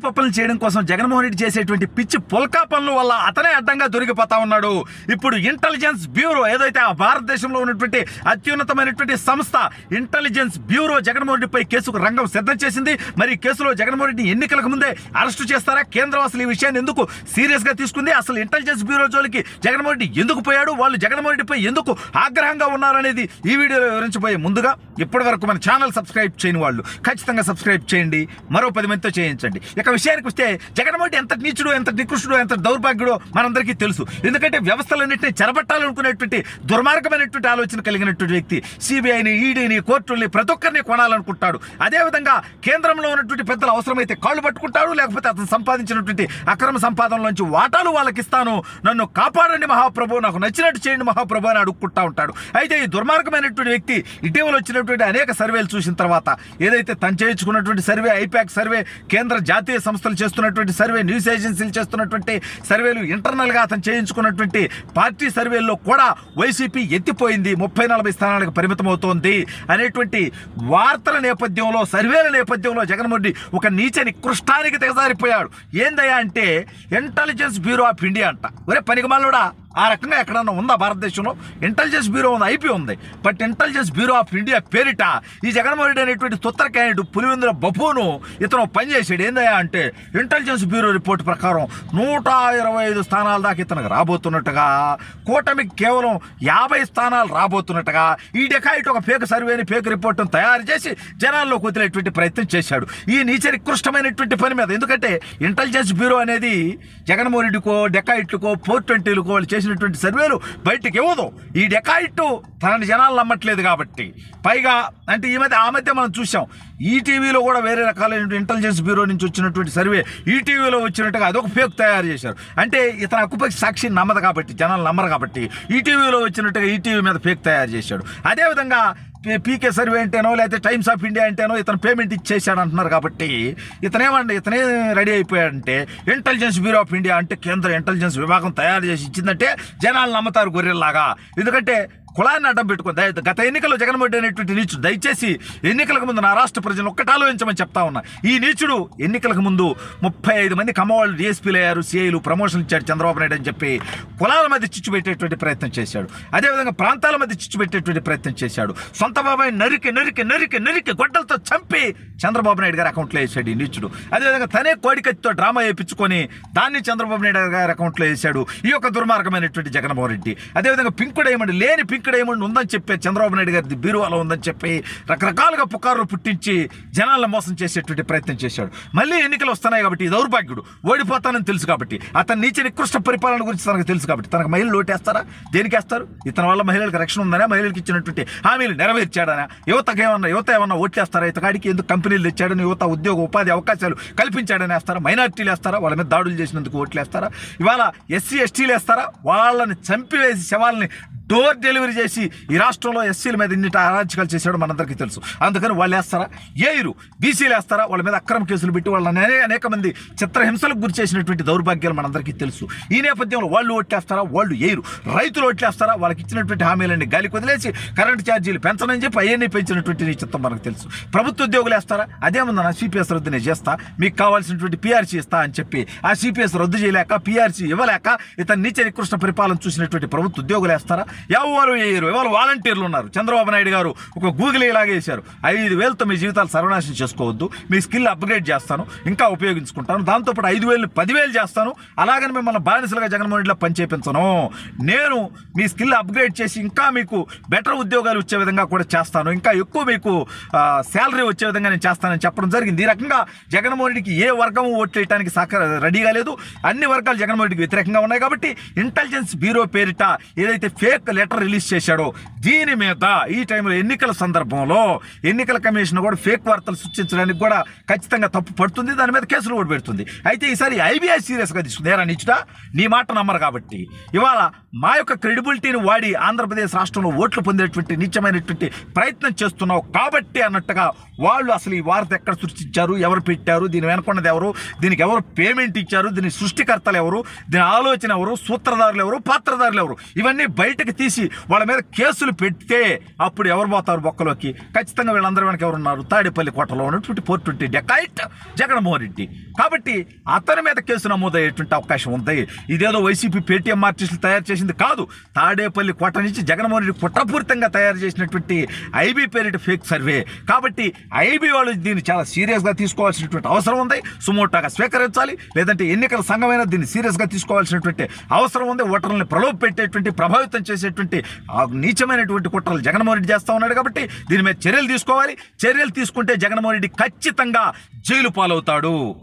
పప్పులను చేయడం కోసం జగన్మోహన్ రెడ్డి చేసేటువంటి పిచ్చి పుల్కా పనుల వల్ల అతనే అడ్డంగా దొరికిపోతా ఉన్నాడు. ఇప్పుడు ఇంటెలిజెన్స్ బ్యూరో ఏదైతే ఆ భారతదేశంలో ఉన్నటువంటి అత్యున్నతమైనటువంటి సంస్థ ఇంటెలిజెన్స్ బ్యూరో జగన్మోహన్ రెడ్డిపై కేసుకు రంగం సిద్ధం చేసింది. మరి ఈ కేసులో జగన్మోహన్ రెడ్డి ఎన్నికలకు ముందే అరెస్టు చేస్తారా? కేంద్రం అసలు ఈ విషయాన్ని ఎందుకు సీరియస్ గా తీసుకుంది? అసలు ఇంటెలిజెన్స్ బ్యూరో జోలికి జగన్మోహన్ రెడ్డి ఎందుకు పోయాడు? వాళ్ళు జగన్మోహన్ రెడ్డిపై ఎందుకు ఆగ్రహంగా ఉన్నారనేది ఈ వీడియోలో వివరించబోయే ముందుగా ఇప్పటి వరకు మన ఛానల్ సబ్స్క్రైబ్ చేయని వాళ్ళు ఖచ్చితంగా సబ్స్క్రైబ్ చేయండి, మరో 10 మందితో చేయించండి. ఇక విషయానికి వస్తే జగన్మోహన్ రెడ్డి ఎంత నీచుడు, ఎంత నికృష్టుడు, ఎంత దౌర్భాగ్యుడో మనందరికీ తెలుసు. ఎందుకంటే వ్యవస్థలన్నింటినీ చెరబట్టాలనుకునేటువంటి దుర్మార్గమైనటువంటి ఆలోచన కలిగినటువంటి వ్యక్తి. సిబిఐని, ఈడీని, కోర్టుల్ని ప్రతి ఒక్కరిని కొనాలనుకుంటాడు. అదేవిధంగా కేంద్రంలో ఉన్నటువంటి పెద్దలు అవసరమైతే కాళ్ళు పట్టుకుంటాడు, లేకపోతే అతను సంపాదించినటువంటి అక్రమ సంపాదనలోంచి వాటాలు వాళ్ళకి ఇస్తాను, నన్ను కాపాడండి మహాప్రభు, నాకు నచ్చినట్టు చేయండి మహాప్రభు అని అడుక్కుంటా ఉంటాడు. అయితే ఈ దుర్మార్గమైనటువంటి వ్యక్తి ఇటీవల వచ్చినటువంటి అనేక సర్వేలు చూసిన తర్వాత ఏదైతే తను చేయించుకున్నటువంటి సర్వే, ఐపాక్ సర్వే, కేంద్ర జాతీయ సంస్థలు చేస్తున్నటువంటి సర్వే, న్యూస్ ఏజెన్సీలు చేస్తున్నటువంటి సర్వేలు, ఇంటర్నల్గా అతను చేయించుకున్నటువంటి పార్టీ సర్వేల్లో కూడా వైసీపీ ఎత్తిపోయింది, 30-40 స్థానాలకు పరిమితం అవుతోంది అనేటువంటి వార్తల నేపథ్యంలో, సర్వేల నేపథ్యంలో జగన్మోహన్ రెడ్డి ఒక నీచ నికృష్టానికి దిగజారిపోయాడు. ఏందయ్యా అంటే ఇంటెలిజెన్స్ బ్యూరో ఆఫ్ ఇండియా అంట. ఒరే పనికిమాలినోడా, ఆ రకంగా ఎక్కడన్నా ఉందా భారతదేశంలో? ఇంటెలిజెన్స్ బ్యూరో ఉంది, ఐపీ ఉంది, but intelligence bureau of India పేరిట ఈ జగన్మోహన్ రెడ్డి అనేటువంటి తుత్తర క్యాండిడేట్ పులివెందుల బబూను ఇతను పనిచేసాడు. ఏందయ్యా అంటే ఇంటెలిజెన్స్ బ్యూరో రిపోర్ట్ ప్రకారం 125 స్థానాల దాకా ఇతనికి రాబోతున్నట్టుగా, కూటమికి కేవలం 50 స్థానాలు రాబోతున్నట్టుగా ఈ డెకాయిట్ ఒక ఫేక్ సర్వేని, ఫేక్ రిపోర్ట్ను తయారు చేసి జనాల్లోకి వదిలేటువంటి ప్రయత్నం చేశాడు. ఈ నీచ నికృష్టమైనటువంటి పని మీద, ఎందుకంటే ఇంటెలిజెన్స్ బ్యూరో అనేది జగన్మోహన్ రెడ్డికో, డెకాయిట్లకో, 420లకో వాళ్ళు చేసినటువంటి సర్వేలు బయటకు ఇవ్వదు. ఈ డెకాయిట్ తనని జనాలు నమ్మట్లేదు కాబట్టి. పైగా అంటే ఆ మధ్య మనం చూసాం, ఈటీవీలో కూడా వేరే రకాలైన ఇంటెలిజెన్స్ బ్యూరో నుంచి వచ్చినటువంటి సర్వే ఈటీవీలో వచ్చినట్టుగా అదొక ఫేక్ తయారు చేశారు. అంటే ఇతను హక్కుపక్ష సాక్షిని నమ్మదు కాబట్టి, జనాలు నమ్మరు కాబట్టి ఈటీవీలో వచ్చినట్టుగా ఈటీవీ మీద ఫేక్ తయారు చేశాడు. అదేవిధంగా పీకే సర్వే అంటేనో, లేకపోతే టైమ్స్ ఆఫ్ ఇండియా అంటేనో ఇతను పేమెంట్ ఇచ్చేసాడు అంటున్నారు. కాబట్టి ఇతనే రెడీ అయిపోయాడంటే ఇంటెలిజెన్స్ బ్యూరో ఆఫ్ ఇండియా అంటే కేంద్ర ఇంటెలిజెన్స్ విభాగం తయారు చేసి ఇచ్చిందంటే జనాలు నమ్ముతారు గొర్రెల్లాగా. ఎందుకంటే కులాన్ని అడ్డం పెట్టుకుని గత ఎన్నికల్లో జగన్మోహన్ రెడ్డి అనేటువంటి నీచుడు, దయచేసి ఎన్నికలకు ముందు నా రాష్ట్ర ప్రజలు ఒక్కటి ఆలోచించమని చెప్తా ఉన్నా. ఈ నీచుడు ఎన్నికలకు ముందు 35 మంది కమ్మవాళ్ళు డిఎస్పీలు అయ్యారు, సిఐలు ప్రమోషన్ ఇచ్చాడు చంద్రబాబు నాయుడు అని చెప్పి కులాల మధ్య చిచ్చు పెట్టేటువంటి ప్రయత్నం చేశాడు. అదేవిధంగా ప్రాంతాల మధ్య చిచ్చు పెట్టేటువంటి ప్రయత్నం చేశాడు. సొంత బాబాయ్ నరికి నరికి నరికి నరికి గొడ్డలతో చంపి చంద్రబాబు నాయుడు గారి అకౌంట్లో వేసాడు ఈ నీచుడు. అదేవిధంగా తనే కోడికత్తితో డ్రామా వేయించుకొని దాన్ని చంద్రబాబు నాయుడు గారి అకౌంట్లో వేసాడు ఈ యొక్క దుర్మార్గమైనటువంటి జగన్మోహన్ రెడ్డి. అదేవిధంగా పింక్ డైమండ్ లేని పింక్ డైమండ్ ఉందని చెప్పి చంద్రబాబు నాయుడు గారి బీరువాలో ఉందని చెప్పి రకరకాలుగా పుకార్లు పుట్టించి జనాలను మోసం చేసేటువంటి ప్రయత్నం చేశాడు. మళ్ళీ ఎన్నికలు వస్తున్నాయి కాబట్టి దౌర్భాగ్యుడు ఓడిపోతానని తెలుసు కాబట్టి, అతని నీచ నికృష్ట పరిపాలన గురించి తనకు తెలుసు కాబట్టి తనకు మహిళలు ఓటేస్తారా? దేనికి వేస్తారు? ఇతని వల్ల మహిళలకు రక్షణ ఉందనే, మహిళలకు ఇచ్చినటువంటి హామీలు నెరవేర్చాడనా? యువత ఏమన్నా ఓట్లేస్తారా? ఇతగాడికి ఎందుకు కంపెనీలు తెచ్చాడని, యువత ఉద్యోగ ఉపాధి అవకాశాలు కల్పించాడని వేస్తారా? మైనార్టీలు వేస్తారా? వాళ్ళ మీద దాడులు చేసినందుకు ఓట్లు వేస్తారా? ఇవాళ ఎస్సీ ఎస్టీలు వేస్తారా? వాళ్ళని చంపివేసి శవాలని డోర్ డెలివరీ చేసి ఈ రాష్ట్రంలో ఎస్సీల మీద ఇన్నిటి అరాచకాలు చేశాడు మనందరికీ తెలుసు. అందుకని వాళ్ళు వేస్తారా? ఏరు బీసీలు వేస్తారా? వాళ్ళ మీద అక్రమ కేసులు పెట్టి వాళ్ళని అనేక మంది చిత్రహింసలకు గురి చేసినటువంటి దౌర్భాగ్యాలు మనందరికీ తెలుసు. ఈ నేపథ్యంలో వాళ్ళు ఓట్లేస్తారా? వాళ్ళు ఏరు. రైతులు ఓట్లేస్తారా? వాళ్ళకి ఇచ్చినటువంటి హామీలన్నీ గాలికి వదిలేసి కరెంటు ఛార్జీలు పెంచనని చెప్పి అవన్నీ పెంచినటువంటి నిశ్చితం మనకు తెలుసు. ప్రభుత్వ ఉద్యోగులు వేస్తారా? అదేమన్నా సిపిఎస్ రద్దు నేను చేస్తా, మీకు కావాల్సినటువంటి పిఆర్సీ ఇస్తా అని చెప్పి ఆ సిపిఎస్ రద్దు చేయలేక, పిఆర్సీ ఇవ్వలేక ఇతను నీచ నికృష్ట పరిపాలన చూసినటువంటి ప్రభుత్వ ఉద్యోగులు వేస్తారా? ఎవరు వేయరు. ఇవాళ వాలంటీర్లు ఉన్నారు. చంద్రబాబు నాయుడు గారు ఒక గూగుల్ ఇలాగే వేశారు, 5,000తో మీ జీవితాలు సర్వనాశనం చేసుకోవద్దు, మీ స్కిల్ అప్గ్రేడ్ చేస్తాను, ఇంకా ఉపయోగించుకుంటాను, దాంతోపాటు 5,000 10,000 చేస్తాను, అలాగని మిమ్మల్ని బానిసలుగా జగన్మోహన్ రెడ్డిలో పని చేయించను, నేను మీ స్కిల్ అప్గ్రేడ్ చేసి ఇంకా మీకు బెటర్ ఉద్యోగాలు వచ్చే విధంగా కూడా చేస్తాను, ఇంకా ఎక్కువ మీకు శాలరీ వచ్చే విధంగా నేను చేస్తానని చెప్పడం జరిగింది. ఈ రకంగా జగన్మోహన్ రెడ్డికి ఏ వర్గం ఓట్లు వేయడానికి రెడీగా లేదు. అన్ని వర్గాలు జగన్మోహన్ రెడ్డికి వ్యతిరేకంగా ఉన్నాయి. కాబట్టి ఇంటెలిజెన్స్ బ్యూరో పేరిట ఏదైతే ఫేక్ లెటర్ రిలీజ్ చేశాడో దీని మీద ఈ టైంలో ఎన్నికల సందర్భంలో ఎన్నికల కమిషన్ కూడా ఫేక్ వార్తలు సృష్టించడానికి కూడా ఖచ్చితంగా తప్పు పడుతుంది. దాని మీద కేసులు కూడా పెడుతుంది. అయితే ఈసారి ఐబీఐ సీరియస్గా తీసుకుంది. ఏరా నిచ్చుడా, నీ మాట నమ్మరు కాబట్టి ఇవాళ మా యొక్క క్రెడిబిలిటీని వాడి ఆంధ్రప్రదేశ్ రాష్ట్రంలో ఓట్లు పొందేటువంటి నిత్యమైనటువంటి ప్రయత్నం చేస్తున్నావు కాబట్టి అన్నట్టుగా వాళ్ళు అసలు ఈ వార్త ఎక్కడ సృష్టించారు, ఎవరు పెట్టారు, దీని వెనుకున్నది ఎవరు, దీనికి ఎవరు పేమెంట్ ఇచ్చారు, దీని సృష్టికర్తలు ఎవరు, దీని ఆలోచన ఎవరు, సూత్రధారులు ఎవరు, పాత్రధారులు ఎవరు, ఇవన్నీ బయటకు తీసి వాళ్ళ మీద కేసులు పెడితే అప్పుడు ఎవరు పోతారు బొక్కలోకి? ఖచ్చితంగా వీళ్ళందరూ వెనక ఎవరున్నారు? తాడేపల్లి కోటలో ఉన్నటువంటి 420 డెకాయిట్ జగన్మోహన్ రెడ్డి. కాబట్టి అతని మీద కేసు నమోదయ్యేటువంటి అవకాశం ఉంది. ఇదేదో వైసీపీ పేటీఎం ఆర్టిస్టులు తయారు చేసింది కాదు. తాడేపల్లి కోట నుంచి జగన్మోహన్ రెడ్డి కుట్రపూరితంగా తయారు చేసినటువంటి ఐబీ పేరిట ఫేక్ సర్వే. కాబట్టి ఐబీ వాళ్ళు దీన్ని చాలా సీరియస్గా తీసుకోవాల్సినటువంటి అవసరం ఉంది. సుమోటాగా స్వీకరించాలి, లేదంటే ఎన్నికల సంఘమైనా దీన్ని సీరియస్గా తీసుకోవాల్సినటువంటి అవసరం ఉంది. ఓటర్లను ప్రలోభ పెట్టేటువంటి, ప్రభావితం చేసేటువంటి నీచమైనటువంటి కుట్రలు జగన్మోహన్ రెడ్డి చేస్తూ ఉన్నాడు. కాబట్టి దీని మీద చర్యలు తీసుకోవాలి. చర్యలు తీసుకుంటే జగన్మోహన్ రెడ్డి ఖచ్చితంగా జైలు పాలవుతాడు.